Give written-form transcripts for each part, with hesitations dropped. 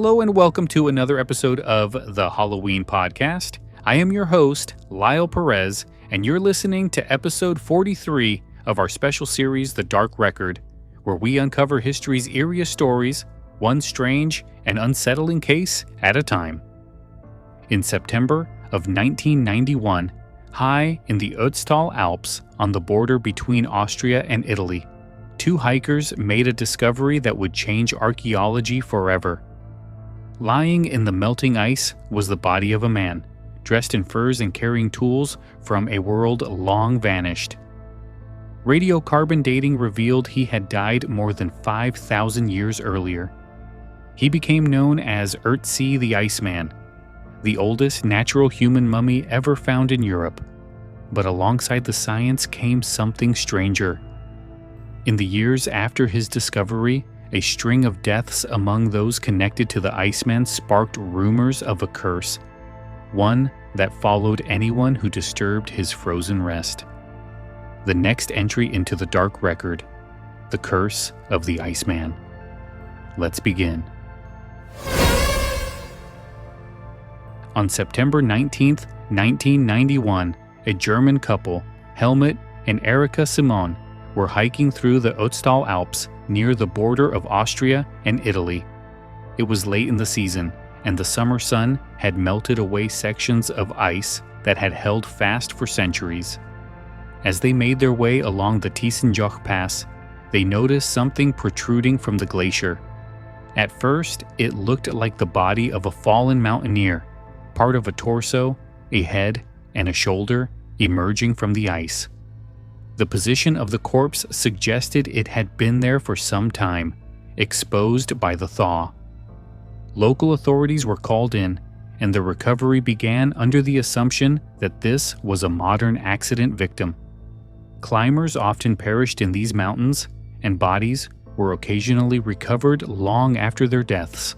Hello and welcome to another episode of the Halloween podcast. I am your host, Lyle Perez, and you're listening to episode 43 of our special series, The Dark Record, where we uncover history's eeriest stories, one strange and unsettling case at a time. In September of 1991, high in the Ötztal Alps on the border between Austria and Italy, two hikers made a discovery that would change archaeology forever. Lying in the melting ice was the body of a man, dressed in furs and carrying tools from a world long vanished. Radiocarbon dating revealed he had died more than 5,000 years earlier. He became known as Ötzi the Iceman, the oldest natural human mummy ever found in Europe. But alongside the science came something stranger. In the years after his discovery, a string of deaths among those connected to the Iceman sparked rumors of a curse, one that followed anyone who disturbed his frozen rest. The next entry into the dark record, the curse of the Iceman. Let's begin. On September 19th, 1991, a German couple, Helmut and Erika Simon, were hiking through the Ötztal Alps near the border of Austria and Italy. It was late in the season, and the summer sun had melted away sections of ice that had held fast for centuries. As they made their way along the Tiefenjoch Pass, they noticed something protruding from the glacier. At first, it looked like the body of a fallen mountaineer, part of a torso, a head, and a shoulder emerging from the ice. The position of the corpse suggested it had been there for some time, exposed by the thaw. Local authorities were called in, and the recovery began under the assumption that this was a modern accident victim. Climbers often perished in these mountains, and bodies were occasionally recovered long after their deaths.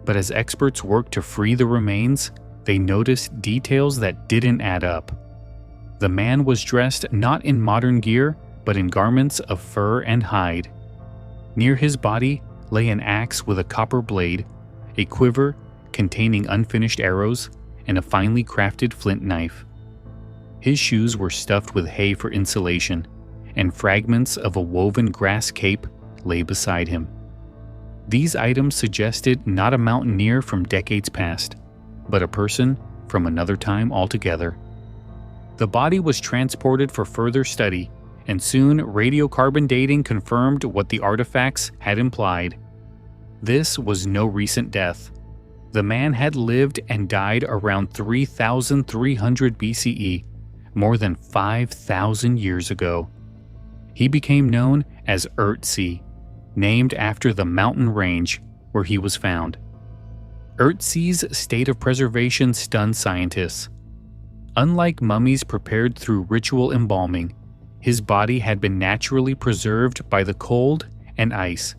But as experts worked to free the remains, they noticed details that didn't add up. The man was dressed not in modern gear, but in garments of fur and hide. Near his body lay an axe with a copper blade, a quiver containing unfinished arrows, and a finely crafted flint knife. His shoes were stuffed with hay for insulation, and fragments of a woven grass cape lay beside him. These items suggested not a mountaineer from decades past, but a person from another time altogether. The body was transported for further study, and soon radiocarbon dating confirmed what the artifacts had implied. This was no recent death. The man had lived and died around 3,300 BCE, more than 5,000 years ago. He became known as Ötzi, named after the mountain range where he was found. Ötzi's state of preservation stunned scientists. Unlike mummies prepared through ritual embalming, his body had been naturally preserved by the cold and ice.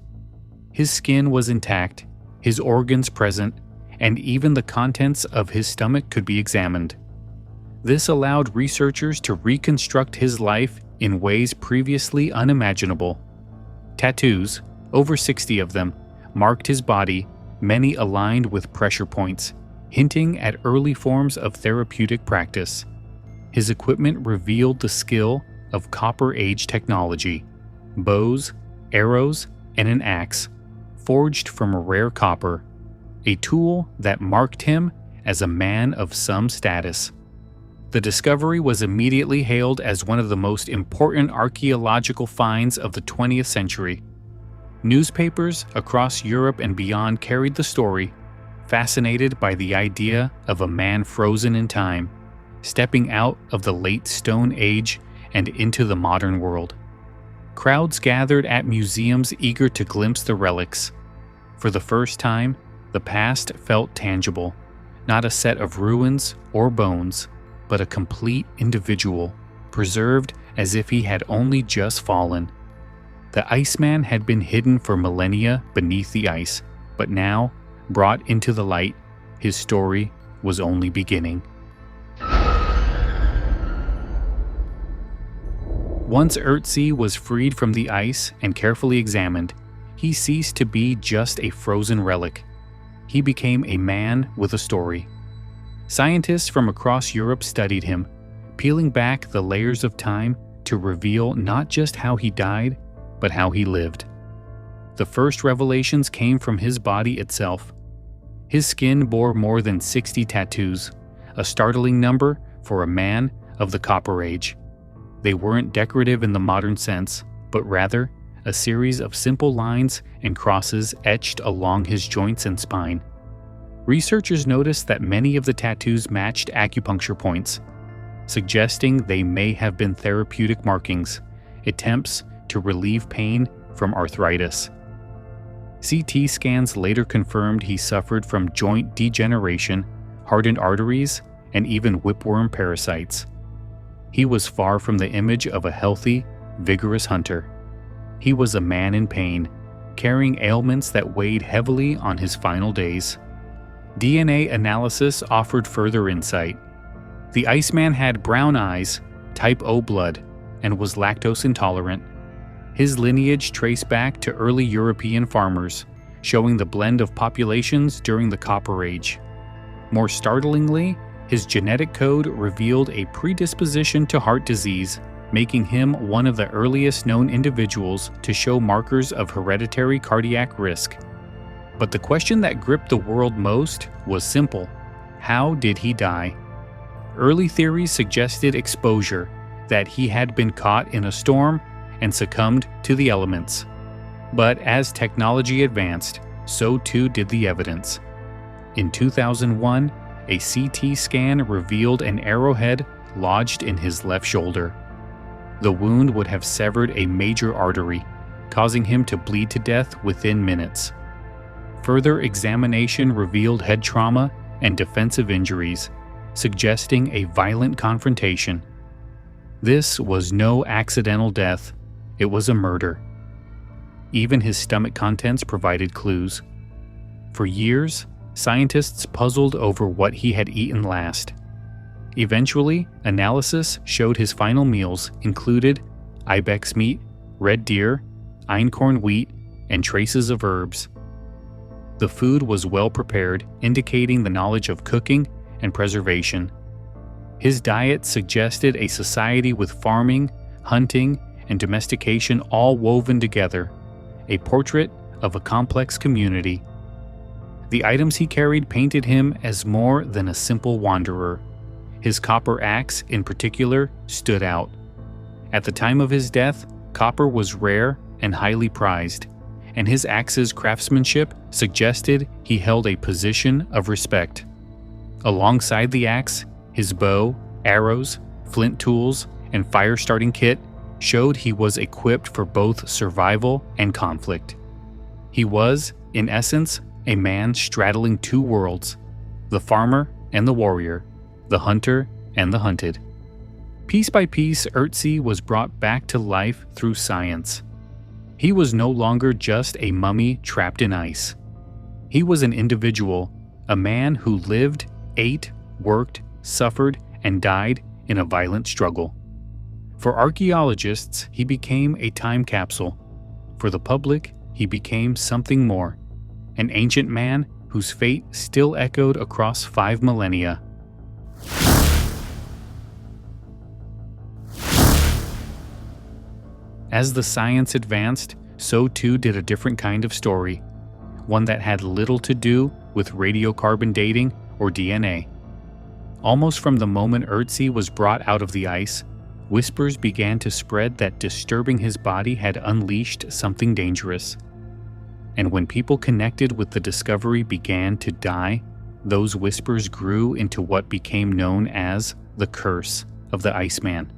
His skin was intact, his organs present, and even the contents of his stomach could be examined. This allowed researchers to reconstruct his life in ways previously unimaginable. Tattoos, over 60 of them, marked his body, many aligned with pressure points, hinting at early forms of therapeutic practice. His equipment revealed the skill of Copper Age technology: bows, arrows, and an axe, forged from rare copper, a tool that marked him as a man of some status. The discovery was immediately hailed as one of the most important archaeological finds of the 20th century. Newspapers across Europe and beyond carried the story, fascinated by the idea of a man frozen in time, stepping out of the late Stone Age and into the modern world. Crowds gathered at museums eager to glimpse the relics. For the first time, the past felt tangible, not a set of ruins or bones, but a complete individual, preserved as if he had only just fallen. The Iceman had been hidden for millennia beneath the ice, but now, brought into the light, his story was only beginning. Once Ötzi was freed from the ice and carefully examined, he ceased to be just a frozen relic. he became a man with a story. Scientists from across Europe studied him, peeling back the layers of time to reveal not just how he died, but how he lived. The first revelations came from his body itself. His skin bore more than 60 tattoos, a startling number for a man of the Copper Age. They weren't decorative in the modern sense, but rather a series of simple lines and crosses etched along his joints and spine. Researchers noticed that many of the tattoos matched acupuncture points, suggesting they may have been therapeutic markings, attempts to relieve pain from arthritis. CT scans later confirmed he suffered from joint degeneration, hardened arteries, and even whipworm parasites. He was far from the image of a healthy, vigorous hunter. He was a man in pain, carrying ailments that weighed heavily on his final days. DNA analysis offered further insight. The Iceman had brown eyes, type O blood, and was lactose intolerant. His lineage traced back to early European farmers, showing the blend of populations during the Copper Age. More startlingly, his genetic code revealed a predisposition to heart disease, making him one of the earliest known individuals to show markers of hereditary cardiac risk. But the question that gripped the world most was simple: how did he die? Early theories suggested exposure, that he had been caught in a storm and succumbed to the elements. But as technology advanced, so too did the evidence. In 2001, a CT scan revealed an arrowhead lodged in his left shoulder. The wound would have severed a major artery, causing him to bleed to death within minutes. Further examination revealed head trauma and defensive injuries, suggesting a violent confrontation. This was no accidental death, it was a murder. Even his stomach contents provided clues. For years, scientists puzzled over what he had eaten last. Eventually, analysis showed his final meals included ibex meat, red deer, einkorn wheat, and traces of herbs. The food was well prepared, indicating the knowledge of cooking and preservation. His diet suggested a society with farming, hunting, and domestication all woven together, a portrait of a complex community. The items he carried painted him as more than a simple wanderer. His copper axe, in particular, stood out. At the time of his death, copper was rare and highly prized, and his axe's craftsmanship suggested he held a position of respect. Alongside the axe, his bow, arrows, flint tools, and fire-starting kit showed he was equipped for both survival and conflict. He was, in essence, a man straddling two worlds, the farmer and the warrior, the hunter and the hunted. Piece by piece, Ötzi was brought back to life through science. He was no longer just a mummy trapped in ice. He was an individual, a man who lived, ate, worked, suffered, and died in a violent struggle. For archaeologists, he became a time capsule. For the public, he became something more, an ancient man whose fate still echoed across 5 millennia. As the science advanced, so too did a different kind of story, one that had little to do with radiocarbon dating or DNA. Almost from the moment Ötzi was brought out of the ice, whispers began to spread that disturbing his body had unleashed something dangerous. And when people connected with the discovery began to die, those whispers grew into what became known as the curse of the Iceman.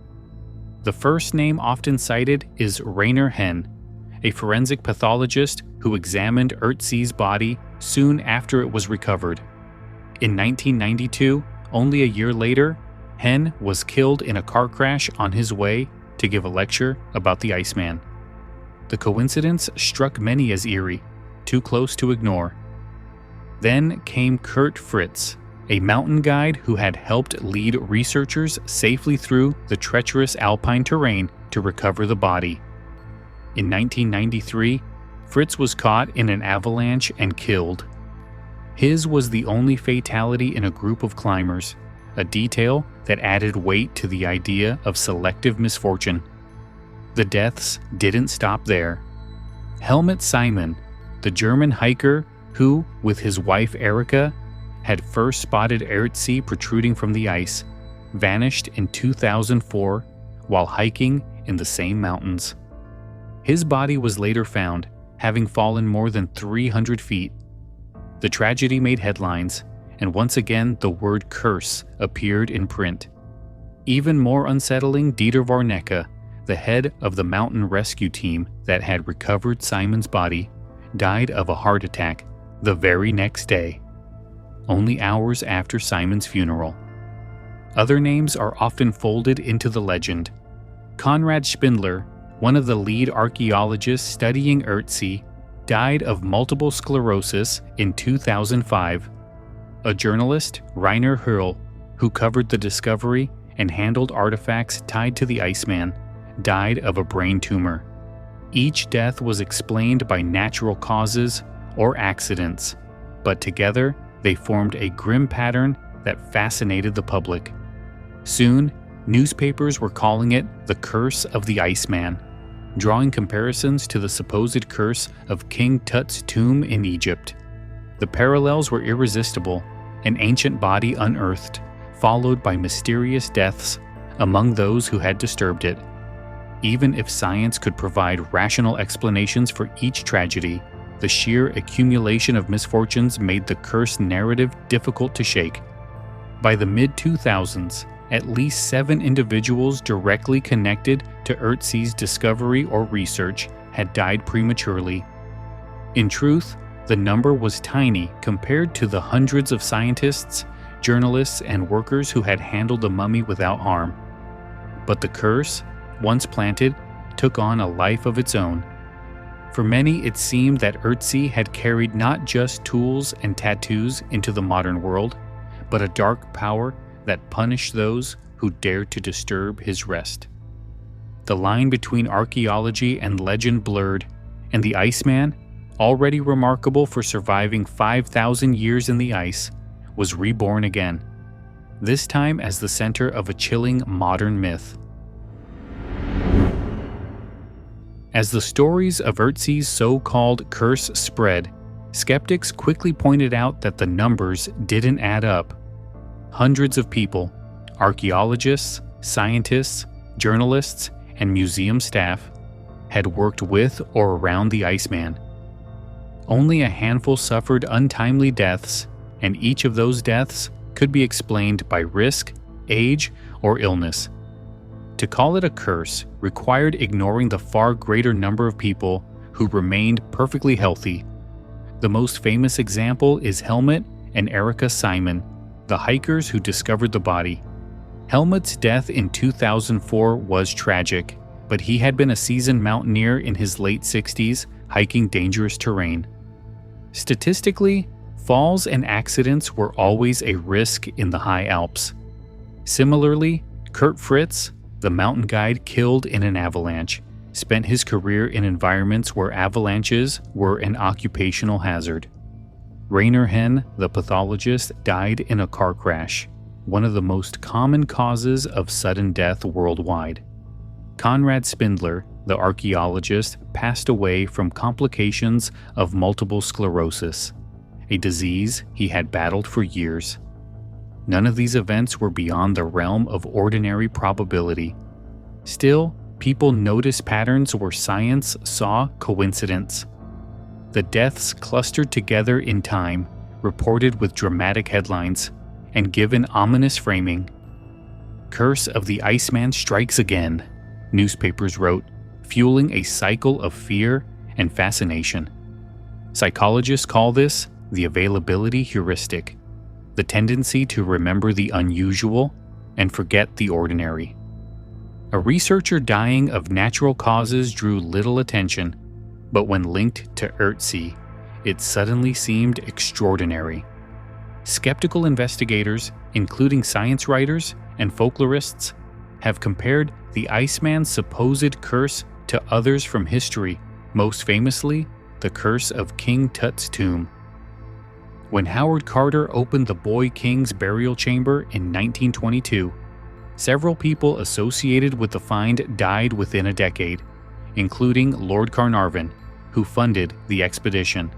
The first name often cited is Rainer Henn, a forensic pathologist who examined Ötzi's body soon after it was recovered. In 1992, only a year later, Henn was killed in a car crash on his way to give a lecture about the Iceman. The coincidence struck many as eerie, too close to ignore. Then came Kurt Fritz, a mountain guide who had helped lead researchers safely through the treacherous Alpine terrain to recover the body. In 1993, Fritz was caught in an avalanche and killed. His was the only fatality in a group of climbers, a detail that added weight to the idea of selective misfortune. The deaths didn't stop there. Helmut Simon, the German hiker who, with his wife Erika, had first spotted Ötzi protruding from the ice, vanished in 2004 while hiking in the same mountains. His body was later found, having fallen more than 300 feet. The tragedy made headlines, and once again the word curse appeared in print. Even more unsettling, Dieter Warnecke, the head of the mountain rescue team that had recovered Simon's body, died of a heart attack the very next day, only hours after Simon's funeral. Other names are often folded into the legend. Konrad Spindler, one of the lead archaeologists studying Ötzi, died of multiple sclerosis in 2005. A journalist, Rainer Hurl, who covered the discovery and handled artifacts tied to the Iceman, died of a brain tumor. Each death was explained by natural causes or accidents, but together they formed a grim pattern that fascinated the public. Soon, newspapers were calling it the Curse of the Iceman, drawing comparisons to the supposed curse of King Tut's tomb in Egypt. The parallels were irresistible: an ancient body unearthed, followed by mysterious deaths among those who had disturbed it. Even if science could provide rational explanations for each tragedy, the sheer accumulation of misfortunes made the curse narrative difficult to shake. By the mid-2000s, at least 7 individuals directly connected to Ötzi's discovery or research had died prematurely. In truth, the number was tiny compared to the hundreds of scientists, journalists, and workers who had handled the mummy without harm. But the curse, once planted, took on a life of its own. For many, it seemed that Ötzi had carried not just tools and tattoos into the modern world, but a dark power that punished those who dared to disturb his rest. The line between archaeology and legend blurred, and the Iceman, already remarkable for surviving 5,000 years in the ice, was reborn again, this time as the center of a chilling modern myth. As the stories of Ötzi's so-called curse spread, skeptics quickly pointed out that the numbers didn't add up. Hundreds of people, archaeologists, scientists, journalists, and museum staff, had worked with or around the Iceman. Only a handful suffered untimely deaths, and each of those deaths could be explained by risk, age, or illness. To call it a curse required ignoring the far greater number of people who remained perfectly healthy. The most famous example is Helmut and Erika Simon, the hikers who discovered the body. Helmut's death in 2004 was tragic, but he had been a seasoned mountaineer in his late 60s, hiking dangerous terrain. Statistically, falls and accidents were always a risk in the high Alps. Similarly, Kurt Fritz, the mountain guide killed in an avalanche, spent his career in environments where avalanches were an occupational hazard. Rainer Henn, the pathologist, died in a car crash, one of the most common causes of sudden death worldwide. Konrad Spindler, the archaeologist, passed away from complications of multiple sclerosis, a disease he had battled for years. None of these events were beyond the realm of ordinary probability. Still, people noticed patterns where science saw coincidence. The deaths clustered together in time, reported with dramatic headlines, and given ominous framing. "Curse of the Iceman strikes again," newspapers wrote, fueling a cycle of fear and fascination. Psychologists call this the availability heuristic, the tendency to remember the unusual and forget the ordinary. A researcher dying of natural causes drew little attention, but when linked to Ötzi, it suddenly seemed extraordinary. Skeptical investigators, including science writers and folklorists, have compared the Iceman's supposed curse to others from history, most famously, the curse of King Tut's tomb. When Howard Carter opened the Boy King's burial chamber in 1922, several people associated with the find died within a decade, including Lord Carnarvon, who funded the expedition.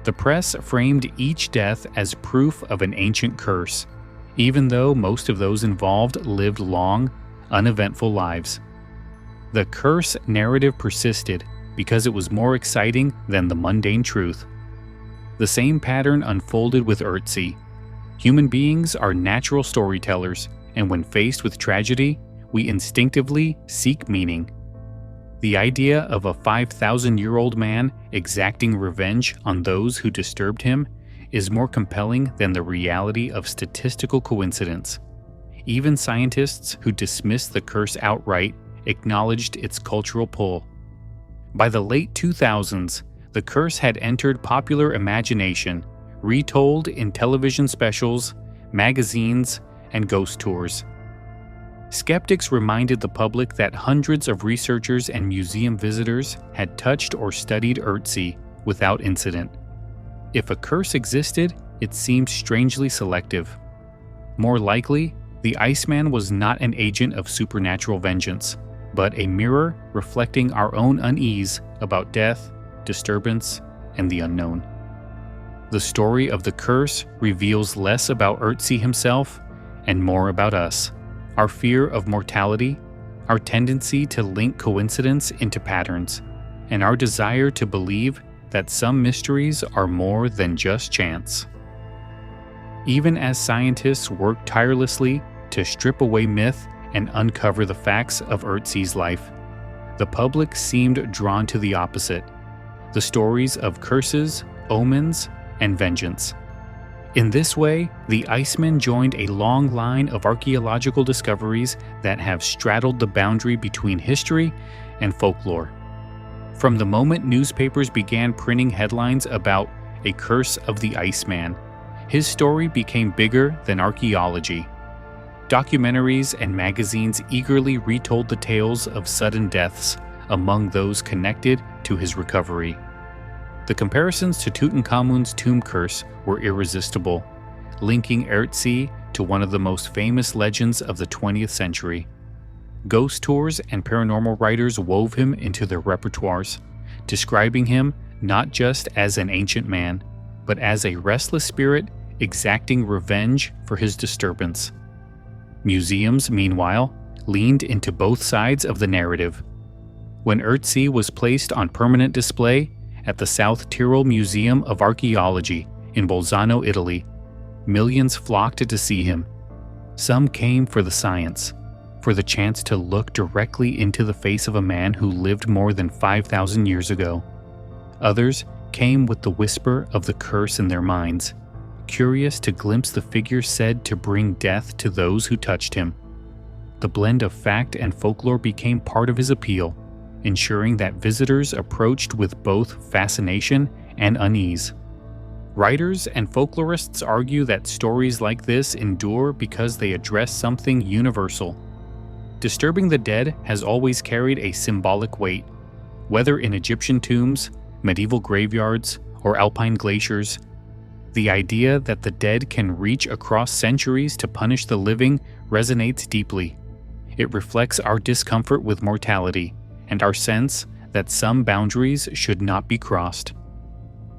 The press framed each death as proof of an ancient curse, even though most of those involved lived long, uneventful lives. The curse narrative persisted because it was more exciting than the mundane truth. The same pattern unfolded with Ötzi. Human beings are natural storytellers, and when faced with tragedy, we instinctively seek meaning. The idea of a 5,000-year-old man exacting revenge on those who disturbed him is more compelling than the reality of statistical coincidence. Even scientists who dismissed the curse outright acknowledged its cultural pull. By the late 2000s, the curse had entered popular imagination, retold in television specials, magazines, and ghost tours. Skeptics reminded the public that hundreds of researchers and museum visitors had touched or studied Ötzi without incident. If a curse existed, it seemed strangely selective. More likely, the Iceman was not an agent of supernatural vengeance, but a mirror reflecting our own unease about death, disturbance, and the unknown. The story of the curse reveals less about Ötzi himself and more about us, our fear of mortality, our tendency to link coincidence into patterns, and our desire to believe that some mysteries are more than just chance. Even as scientists work tirelessly to strip away myth and uncover the facts of Ötzi's life, the public seemed drawn to the opposite: the stories of curses, omens, and vengeance. In this way, the Iceman joined a long line of archaeological discoveries that have straddled the boundary between history and folklore. From the moment newspapers began printing headlines about a curse of the Iceman, his story became bigger than archaeology. Documentaries and magazines eagerly retold the tales of sudden deaths among those connected to his recovery. The comparisons to Tutankhamun's tomb curse were irresistible, linking Ötzi to one of the most famous legends of the 20th century. Ghost tours and paranormal writers wove him into their repertoires, describing him not just as an ancient man, but as a restless spirit exacting revenge for his disturbance. Museums, meanwhile, leaned into both sides of the narrative. When Ötzi was placed on permanent display at the South Tyrol Museum of Archaeology in Bolzano, Italy, millions flocked to see him. Some came for the science, for the chance to look directly into the face of a man who lived more than 5,000 years ago. Others came with the whisper of the curse in their minds, curious to glimpse the figure said to bring death to those who touched him. The blend of fact and folklore became part of his appeal, ensuring that visitors approached with both fascination and unease. Writers and folklorists argue that stories like this endure because they address something universal. Disturbing the dead has always carried a symbolic weight, whether in Egyptian tombs, medieval graveyards, or Alpine glaciers. The idea that the dead can reach across centuries to punish the living resonates deeply. It reflects our discomfort with mortality and our sense that some boundaries should not be crossed.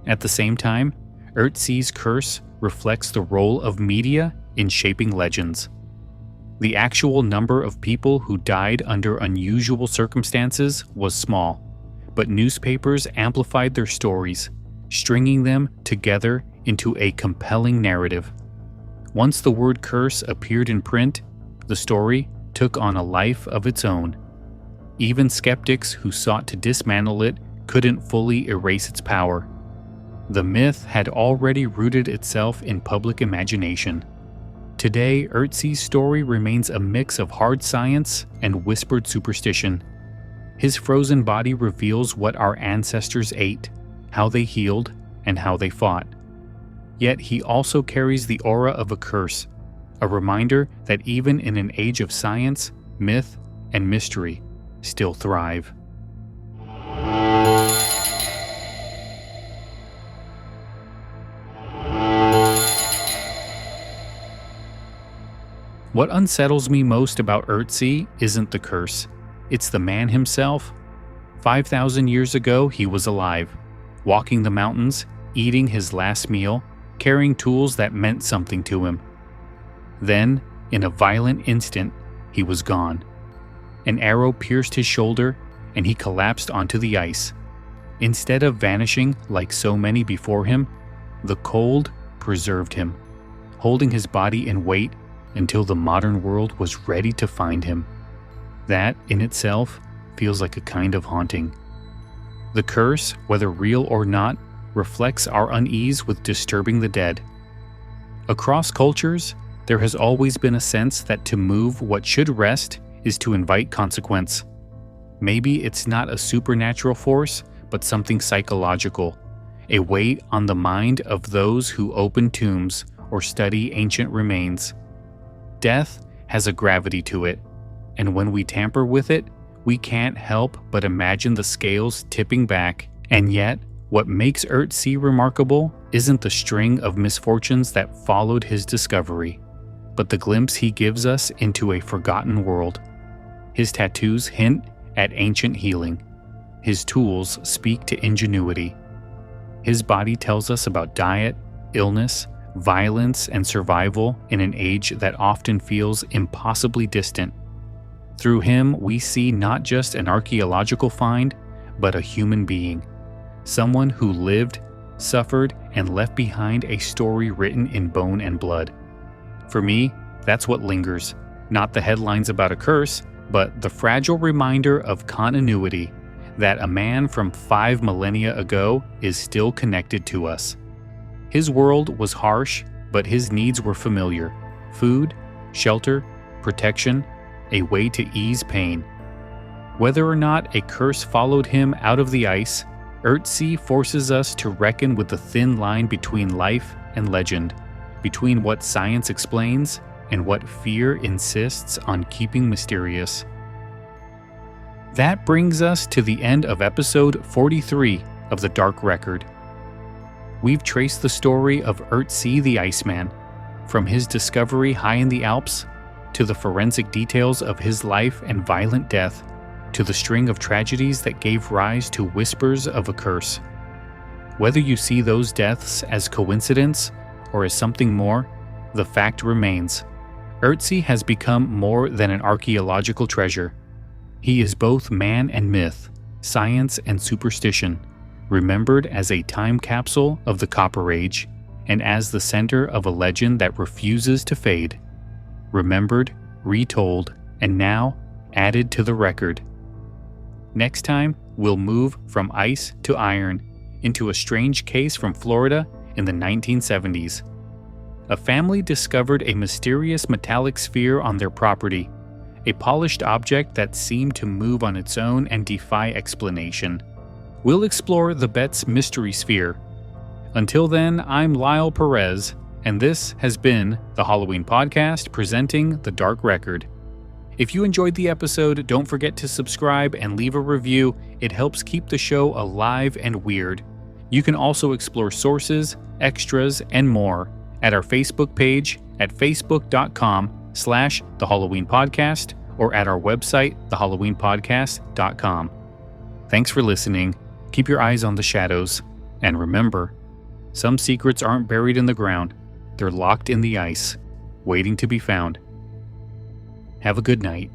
At the same time, Ötzi's curse reflects the role of media in shaping legends. The actual number of people who died under unusual circumstances was small, but newspapers amplified their stories, stringing them together into a compelling narrative. Once the word curse appeared in print, the story took on a life of its own. Even skeptics who sought to dismantle it couldn't fully erase its power. The myth had already rooted itself in public imagination. Today, Ötzi's story remains a mix of hard science and whispered superstition. His frozen body reveals what our ancestors ate, how they healed, and how they fought. Yet he also carries the aura of a curse, a reminder that even in an age of science, myth, and mystery still thrive. What unsettles me most about Ötzi isn't the curse, it's the man himself. 5,000 years ago, he was alive, walking the mountains, eating his last meal, carrying tools that meant something to him. Then, in a violent instant, he was gone. An arrow pierced his shoulder, and he collapsed onto the ice. Instead of vanishing like so many before him, the cold preserved him, holding his body in weight until the modern world was ready to find him. That, in itself, feels like a kind of haunting. The curse, whether real or not, reflects our unease with disturbing the dead. Across cultures, there has always been a sense that to move what should rest is to invite consequence. Maybe it's not a supernatural force, but something psychological, a weight on the mind of those who open tombs or study ancient remains. Death has a gravity to it, and when we tamper with it, we can't help but imagine the scales tipping back. And yet, what makes Ötzi remarkable isn't the string of misfortunes that followed his discovery, but the glimpse he gives us into a forgotten world. His tattoos hint at ancient healing. His tools speak to ingenuity. His body tells us about diet, illness, violence, and survival in an age that often feels impossibly distant. Through him, we see not just an archaeological find, but a human being. Someone who lived, suffered, and left behind a story written in bone and blood. For me, that's what lingers. Not the headlines about a curse, but the fragile reminder of continuity, that a man from 5 millennia ago is still connected to us. His world was harsh, but his needs were familiar. Food, shelter, protection, a way to ease pain. Whether or not a curse followed him out of the ice, Ötzi forces us to reckon with the thin line between life and legend, between what science explains and what fear insists on keeping mysterious. That brings us to the end of episode 43 of The Dark Record. We've traced the story of Ötzi the Iceman, from his discovery high in the Alps, to the forensic details of his life and violent death, to the string of tragedies that gave rise to whispers of a curse. Whether you see those deaths as coincidence or as something more, the fact remains. Ötzi has become more than an archaeological treasure. He is both man and myth, science and superstition, remembered as a time capsule of the Copper Age, and as the center of a legend that refuses to fade. Remembered, retold, and now added to the record. Next time, we'll move from ice to iron into a strange case from Florida in the 1970s. A family discovered a mysterious metallic sphere on their property, a polished object that seemed to move on its own and defy explanation. We'll explore the Bet's mystery sphere. Until then, I'm Lyle Perez, and this has been the Halloween Podcast presenting The Dark Record. If you enjoyed the episode, don't forget to subscribe and leave a review. It helps keep the show alive and weird. You can also explore sources, extras, and more at our Facebook page at facebook.com/The Halloween Podcast or at our website, thehalloweenpodcast.com. Thanks for listening. Keep your eyes on the shadows. And remember, some secrets aren't buried in the ground. They're locked in the ice, waiting to be found. Have a good night.